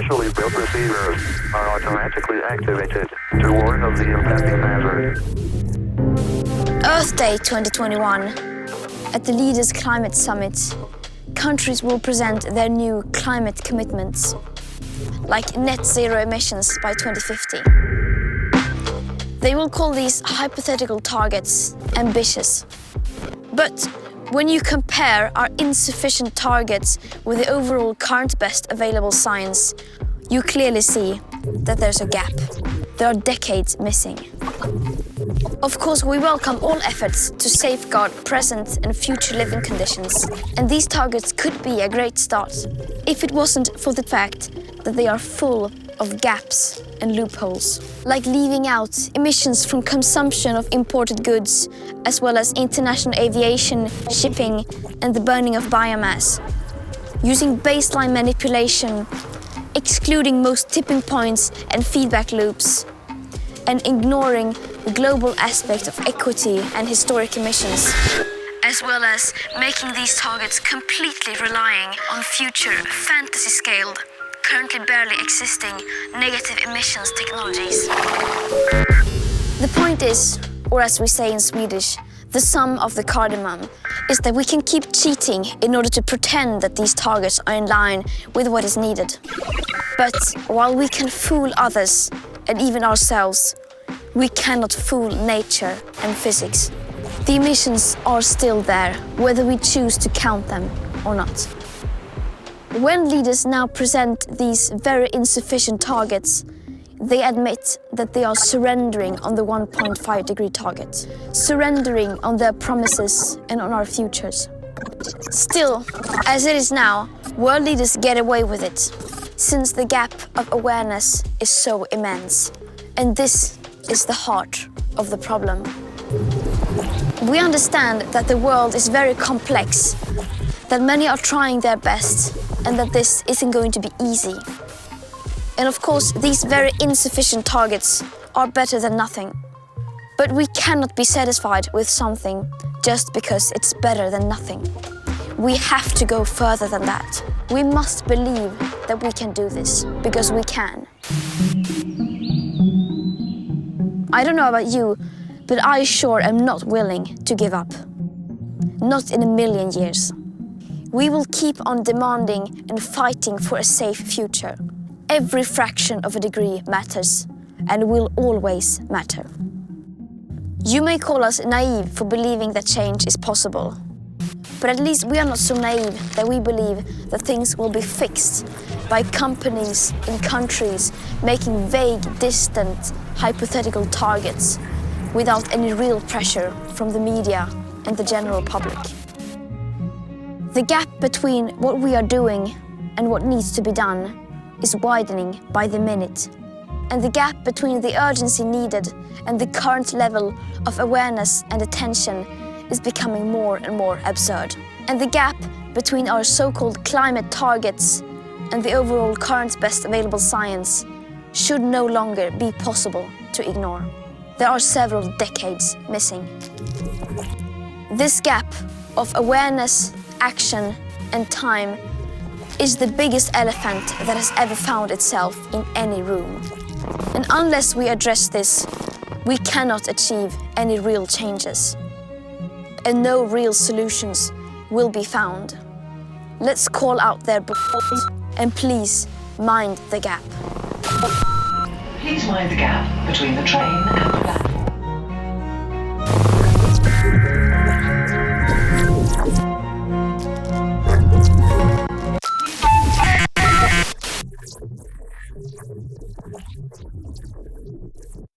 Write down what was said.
specially built receivers are automatically activated to warn of the impending hazard. Earth Day 2021. At the Leaders Climate Summit, countries will present their new climate commitments, like net zero emissions by 2050. They will call these hypothetical targets ambitious. But when you compare our insufficient targets with the overall current best available science, you clearly see that there's a gap. There are decades missing. Of course, we welcome all efforts to safeguard present and future living conditions, and these targets could be a great start if it wasn't for the fact that they are full of gaps and loopholes, like leaving out emissions from consumption of imported goods, as well as international aviation, shipping, and the burning of biomass, using baseline manipulation, excluding most tipping points and feedback loops, and ignoring the global aspect of equity and historic emissions, as well as making these targets completely relying on future fantasy-scaled, currently barely existing negative emissions technologies. The point is, or as we say in Swedish, the sum of the cardamom is that we can keep cheating in order to pretend that these targets are in line with what is needed. But while we can fool others and even ourselves, we cannot fool nature and physics. The emissions are still there, whether we choose to count them or not. When leaders now present these very insufficient targets, they admit that they are surrendering on the 1.5 degree target, surrendering on their promises and on our futures. Still, as it is now, world leaders get away with it, since the gap of awareness is so immense. And this is the heart of the problem. We understand that the world is very complex, that many are trying their best, and that this isn't going to be easy. And of course, these very insufficient targets are better than nothing. But we cannot be satisfied with something just because it's better than nothing. We have to go further than that. We must believe that we can do this, because we can. I don't know about you, but I sure am not willing to give up. Not in a million years. We will keep on demanding and fighting for a safe future. Every fraction of a degree matters, and will always matter. You may call us naive for believing that change is possible, but at least we are not so naive that we believe that things will be fixed by companies and countries making vague, distant, hypothetical targets without any real pressure from the media and the general public. The gap between what we are doing and what needs to be done is widening by the minute. And the gap between the urgency needed and the current level of awareness and attention is becoming more and more absurd. And the gap between our so-called climate targets and the overall current best available science should no longer be possible to ignore. There are several decades missing. This gap of awareness, action, and time is the biggest elephant that has ever found itself in any room. And unless we address this, we cannot achieve any real changes. And no real solutions will be found. Let's call out their bullshit and please mind the gap. Please mind the gap between the train and the platform.